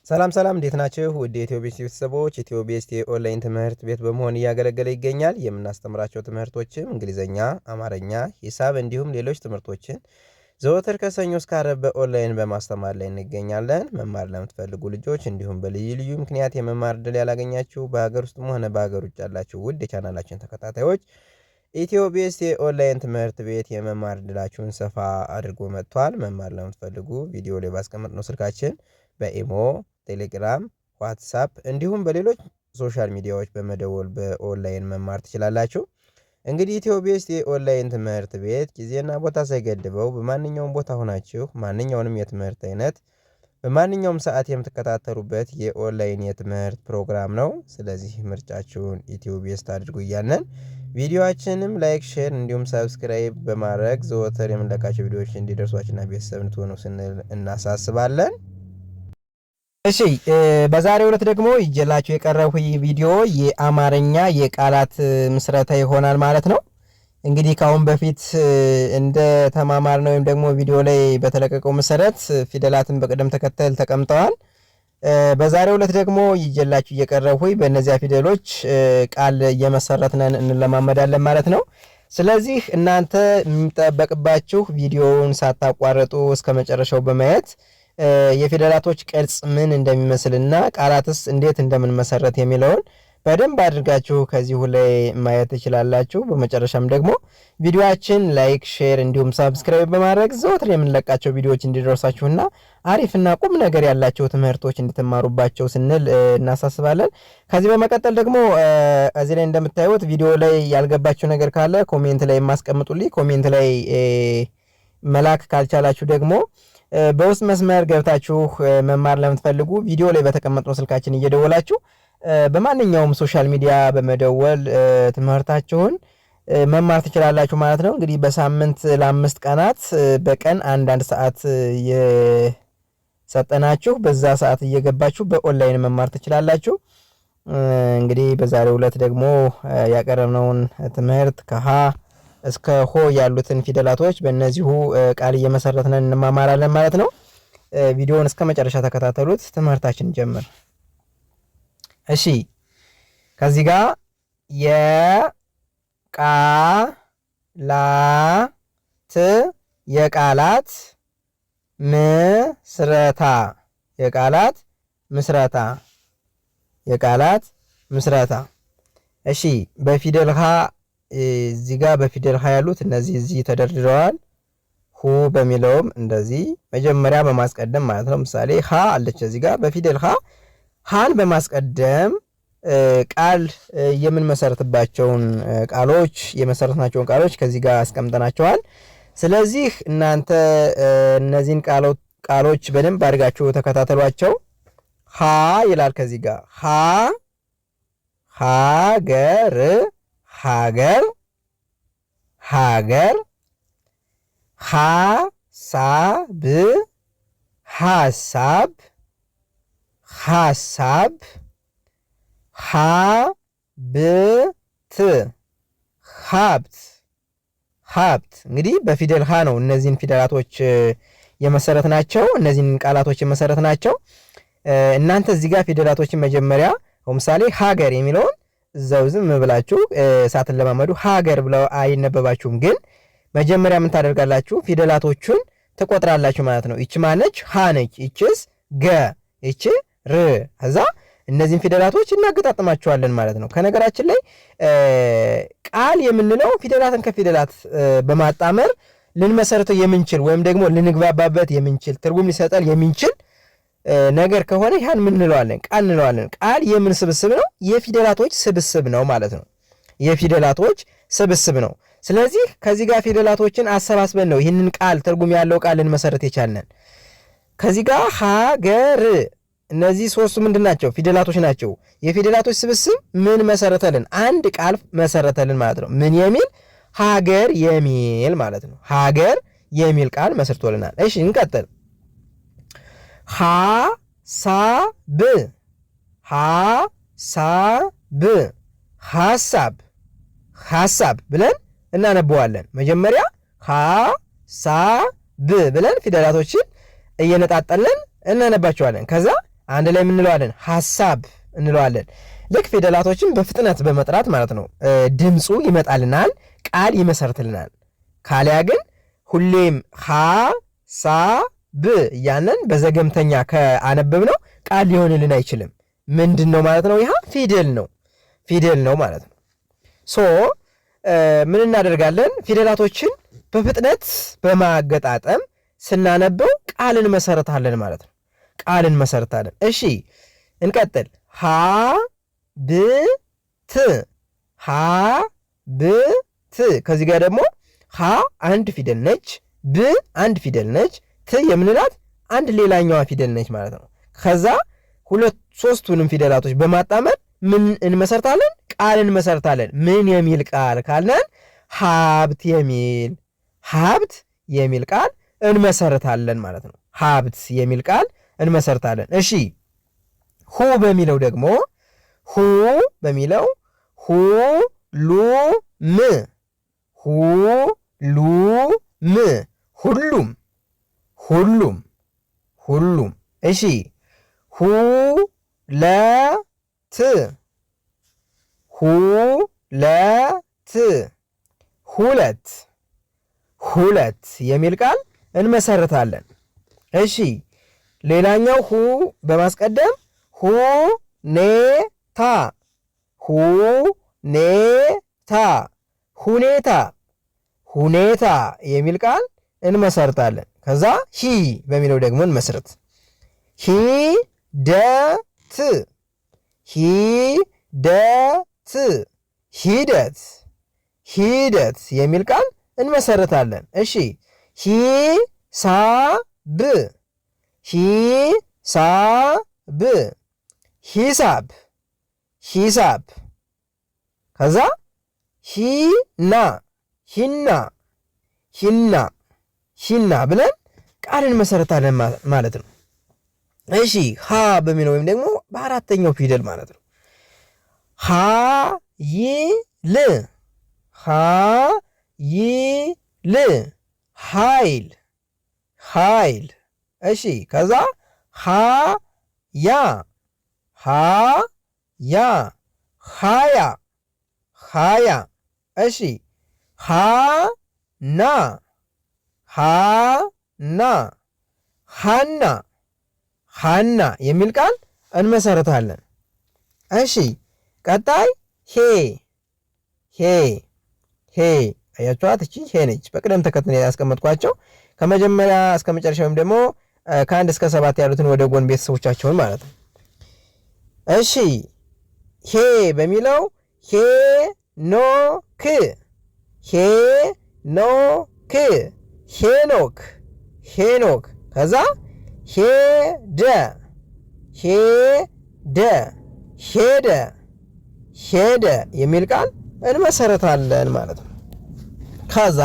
ሰላም እንዴት ናችሁ? ውድ የኢትዮቤስ ቤተሰቦች ኢትዮቤስ ኦንላይን ትምህርት ቤት በመሆን እያገለገለ ይገኛል። የምናስተምራቸው ትምህርቶችም እንግሊዘኛ፣ አማርኛ፣ ሂሳብ እንዲሁም ሌሎች ትምህርቶችን ዘወትር ከሰኞ እስከ ዓርብ በኦንላይን በማስተማር ላይ እንገኛለን። መማር ለምትፈልጉ ልጆች እንዲሁም በልዩ ምክንያት የመማር ዕድል ያላገኛችሁ በሀገር ውስጥም ሆነ በሀገር ውጭ ያላችሁ ውድ የቻናላችን ተከታታዮች ኢትዮቤስ ኦንላይን ትምህርት ቤት የመማር ዕድላችሁን ሰፋ አድርጎ መጥቷል። መማር ለምትፈልጉ ቪዲዮ ላይ ባስቀመጥነው ስልካችን በኢሞ፣ ቴሌግራም፣ ዋትስአፕ እንዲሁም በሌሎች ሶሻል ሚዲያዎች በመደወል በኦንላይን መማር ትችላላችሁ። እንግዲህ ኢትዮቤስ የኦንላይን ትምህርት ቤት ጊዜና ቦታ ሳይገድበው በማንኛውም ቦታ ሆናችሁ ማንኛውንም የትምህርት አይነት በማንኛውም ሰዓት የምትከታተሉበት የኦንላይን የትምህርት ፕሮግራም ነው። ስለዚህ ምርጫችሁን ኢትዮቤስ አድርጉ እያልን ቪዲዮአችንም ላይክ፣ ሼር እንዲሁም ሰብስክራይብ በማድረግ ዘወትር የምንለቃቸው ቪዲዮዎች እንዲደርሷችሁና ቤተሰብ እንድትሆኑ ስንል እናሳስባለን። እሺ በዛሬው ዕለት ደግሞ ይዤላችሁ የቀረብኩት ቪዲዮ የአማርኛ የቃላት ምስረታ ይሆናል ማለት ነው። እንግዲህ ካሁን በፊት እንደ ተማማርነው ወይም ደግሞ ቪዲዮ ላይ በተለቀቀው መሰረት ፊደላትን በቅደም ተከተል ተቀምጠዋል። በዛሬው ዕለት ደግሞ ይዤላችሁ የቀረብኩት በእነዚያ ፊደሎች ቃል እየመሰረትን እንለማመዳለን ማለት ነው። ስለዚህ እናንተ የሚጠበቅባችሁ ቪዲዮውን ሳታቋርጡ እስከመጨረሻው በማየት የፊደላቶች ቅርጽ ምን እንደሚመስልና ቃላትስ እንዴት እንደምንመሰረት የሚለውን በደንብ አድርጋችሁ ከዚሁ ላይ ማየት ትችላላችሁ። በመጨረሻም ደግሞ ቪዲዮአችን ላይክ፣ ሼር እንዲሁም ሰብስክራይብ በማድረግ ዘወትር የምንለቃቸው ቪዲዮዎች እንዲደርሳችሁና አሪፍና ቁም ነገር ያላቸው ትምህርቶች እንድትማሩባቸው ስንል እናሳስባለን። ከዚህ በመቀጠል ደግሞ እዚህ ላይ እንደምታዩት ቪዲዮ ላይ ያልገባችሁ ነገር ካለ ኮሜንት ላይ ማስቀምጡልኝ። ኮሜንት ላይ መላክ ካልቻላችሁ ደግሞ በውስጥ መስመር ገብታችሁ መማር ለምትፈልጉ ቪዲዮ ላይ በተቀመጠው ስልካችን እየደወላችሁ በማንኛውም ሶሻል ሚዲያ በመደወል ትምህርታችሁን መማር ትችላላችሁ ማለት ነው። እንግዲህ በሳምንት ለ5 ቀናት በቀን አንድ ሰዓት የሰጠናችሁ በዛ ሰዓት እየገባችሁ በኦንላይን መማር ትችላላችሁ። እንግዲህ በዛሬው ዕለት ደግሞ ያቀረብነውን ትምህርት ከሀ እስከ ሆ ያሉትን ፊደላቶች በእነዚሁ ቃል እየመሰረትን እንማማራለን ማለት ነው። ቪዲዮውን እስከ መጨረሻ ተከታተሉት። ትምህርታችን ጀምር። እሺ ከዚህ ጋር የቃላት ምስረታ። እሺ በፊደል ሀ እዚህ ጋር በፊደል ሀ ያሉት እነዚህ እዚህ ተደርድረዋል። ሁ በሚለውም እንደዚህ መጀመሪያ በማስቀደም ማለት ነው። ምሳሌ ሀ አለች እዚህ ጋር በፊደል ሀን በማስቀደም ቃል የምንመሰርትባቸውን ቃሎች የመሰረትናቸውን ቃሎች ከዚህ ጋር አስቀምጠናቸዋል። ስለዚህ እናንተ እነዚህን ቃሎች በደንብ አድርጋችሁ ተከታተሏቸው። ሀ ይላል ከዚህ ጋር ሀገር ሐሳብ ሀብት እንግዲህ በፊደል ሀ ነው እነዚህን ፊደላቶች የመሰረት ናቸው። እነዚህን ቃላቶች የመሰረት ናቸው። እናንተ እዚህ ጋር ፊደላቶችን መጀመሪያ ለምሳሌ ሀገር የሚለውን እዛው ዝም ብላችሁ ሳትለማመዱ ሀገር ብለው አይነበባችሁም። ግን መጀመሪያ ምን ታደርጋላችሁ? ፊደላቶቹን ትቆጥራላችሁ ማለት ነው። ይቺ ማነች? ሀ ነች። ይቺስ ገ፣ ይቺ ር። ከዛ እነዚህን ፊደላቶች እናገጣጥማቸዋለን ማለት ነው። ከነገራችን ላይ ቃል የምንለው ፊደላትን ከፊደላት በማጣመር ልንመሰርተው የምንችል ወይም ደግሞ ልንግባባበት የምንችል ትርጉም ሊሰጠን የምንችል ነገር ከሆነ ያን ምን እንለዋለን? ቃል እንለዋለን። ቃል የምን ስብስብ ነው? የፊደላቶች ስብስብ ነው ማለት ነው። የፊደላቶች ስብስብ ነው። ስለዚህ ከዚህ ጋር ፊደላቶችን አሰባስበን ነው ይህንን ቃል ትርጉም ያለው ቃል ልንመሰረት የቻልነን። ከዚህ ጋር ሀገር፣ እነዚህ ሶስቱ ምንድን ናቸው? ፊደላቶች ናቸው። የፊደላቶች ስብስብ ምን መሰረተልን? አንድ ቃል መሰረተልን ማለት ነው። ምን የሚል? ሀገር የሚል ማለት ነው። ሀገር የሚል ቃል መስርቶልናል። እሺ እንቀጥል። ሐሳብ ብለን እናነበዋለን። መጀመሪያ ሐሳብ ብለን ፊደላቶችን እየነጣጠልን እናነባቸዋለን። ከዛ አንድ ላይ እንለዋለን ሐሳብ እንለዋለን። ልክ ፊደላቶችን በፍጥነት በመጥራት ማለት ነው ድምፁ ይመጣልናል፣ ቃል ይመሰርትልናል። ካሊያ ግን ሁሌም ሐሳብ እያለን በዘገምተኛ ከአነበብነው ቃል ሊሆንልን አይችልም። ምንድን ነው ማለት ነው? ይህ ፊደል ነው ማለት ነው። ሶ ምን እናደርጋለን? ፊደላቶችን በፍጥነት በማገጣጠም ስናነበው ቃል እንመሰርታለን ማለት ነው። ቃል እንመሰርታለን። እሺ እንቀጥል። ሀብት ሀብት። ከዚህ ጋር ደግሞ ሀ አንድ ፊደል ነች፣ ብ አንድ ፊደል ነች፣ ት የምንላት አንድ ሌላኛዋ ፊደል ነች ማለት ነው። ከዛ ሶስቱንም ፊደላቶች በማጣመር ምን እንመሰርታለን? ቃል እንመሰርታለን። ምን የሚል ቃል ካልነን ሀብት የሚል ቃል እንመሰርታለን ማለት ነው። ሀብት የሚል ቃል እንመሰርታለን። እሺ ሁ በሚለው ደግሞ ሁሉም ሁሉም። እሺ ሁለት የሚል ቃል እንመሰርታለን። እሺ ሌላኛው ሁ በማስቀደም ሁኔታ የሚል ቃል እንመሰርታለን። ከዛ ሂ በሚለው ደግሞ እንመስርት። ሂደት የሚል ቃል እንመሰርታለን። እሺ ሂሳብ። ከዛ ሂና ብለን ቃል እንመሰርታለን ማለት ነው። እሺ ሀ በሚለው ወይም ደግሞ በአራተኛው ፊደል ማለት ነው ኃይል። እሺ ከዛ ሀያ እሺ ሀና የሚል ቃል እንመሰርታለን። እሺ ቀጣይ ሄ አያችኋት? እቺ ሄ ነች። በቅደም ተከተል ያስቀመጥኳቸው ከመጀመሪያ እስከ መጨረሻ ወይም ደግሞ ከ1 እስከ 7 ያሉትን ወደ ጎን ቤተሰቦቻቸውን ማለት ነው። እሺ ሄ በሚለው ሄኖክ። ከዛ ሄደ የሚል ቃል እንመሰርታለን ማለት ነው። ከዛ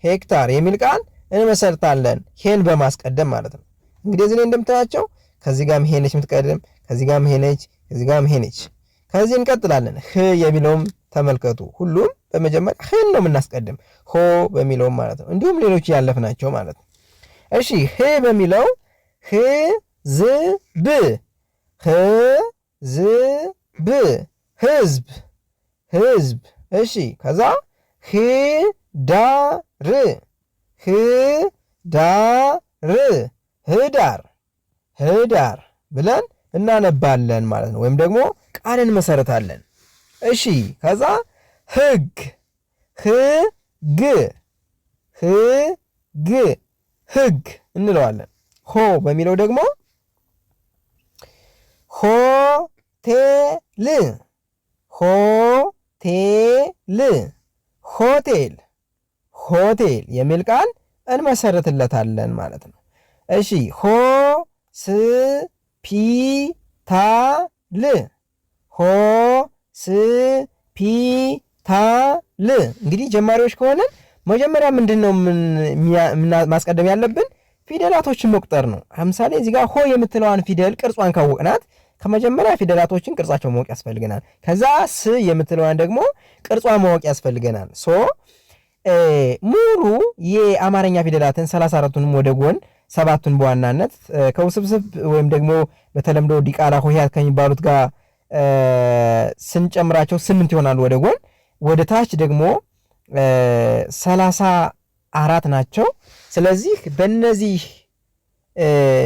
ሄክታር የሚል ቃል እንመሰርታለን። ሄን በማስቀደም ማለት ነው። እንግዲህ እዚህ ላይ እንደምታያቸው ከዚህ ጋርም ሄ ነች የምትቀድም፣ ከዚህ ጋርም ሄ ነች፣ ከዚህ ጋርም ሄ ነች። ከዚህ እንቀጥላለን። ህ የሚለውም ተመልከቱ። ሁሉም በመጀመሪያ ህን ነው የምናስቀድም፣ ሆ በሚለውም ማለት ነው። እንዲሁም ሌሎች ያለፍናቸው ማለት ነው። እሺ ህ በሚለው ህዝብ ህዝብ። እሺ ከዛ ህዳር ብለን እናነባለን ማለት ነው። ወይም ደግሞ ቃል እንመሰርታለን። እሺ ከዛ ህግ እንለዋለን። ሆ በሚለው ደግሞ ሆቴል የሚል ቃል እንመሰርትለታለን ማለት ነው። እሺ ሆስፒታል። እንግዲህ ጀማሪዎች ከሆነ መጀመሪያ ምንድነው ማስቀደም ያለብን? ፊደላቶችን መቁጠር ነው። ለምሳሌ እዚህ ጋር ሆ የምትለዋን ፊደል ቅርጿን ካወቅናት ከመጀመሪያ ፊደላቶችን ቅርጻቸው ማወቅ ያስፈልገናል። ከዛ ስ የምትለዋን ደግሞ ቅርጿ ማወቅ ያስፈልገናል። ሶ ሙሉ የአማርኛ ፊደላትን 34ቱንም ወደ ጎን 7ቱን በዋናነት ከውስብስብ ወይም ደግሞ በተለምዶ ዲቃላ ሆሄያት ከሚባሉት ጋር ስንጨምራቸው 8 ይሆናሉ ወደ ጎን። ወደ ታች ደግሞ 34 ናቸው። ስለዚህ በእነዚህ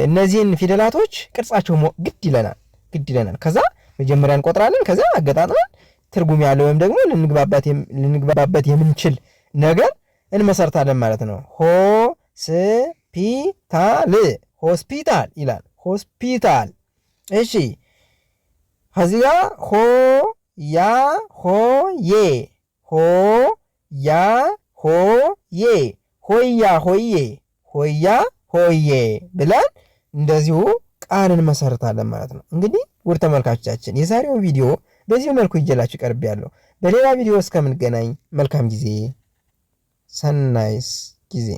እነዚህን ፊደላቶች ቅርጻቸው ግድ ይለናል። ከዛ መጀመሪያ እንቆጥራለን። ከዛ አገጣጥመን ትርጉም ያለው ወይም ደግሞ ልንግባባበት የምንችል ነገር እንመሰርታለን ማለት ነው። ሆስፒታል ይላል። ሆስፒታል። እሺ ከዚህ ጋር ሆያ ሆዬ ሆያ ሆዬ ብለን እንደዚሁ ቃል እንመሰርታለን ማለት ነው። እንግዲህ ውድ ተመልካቾቻችን የዛሬው ቪዲዮ በዚህ መልኩ ይዤላችሁ ቀርቤያለሁ። በሌላ ቪዲዮ እስከምንገናኝ መልካም ጊዜ፣ ሰናይስ ጊዜ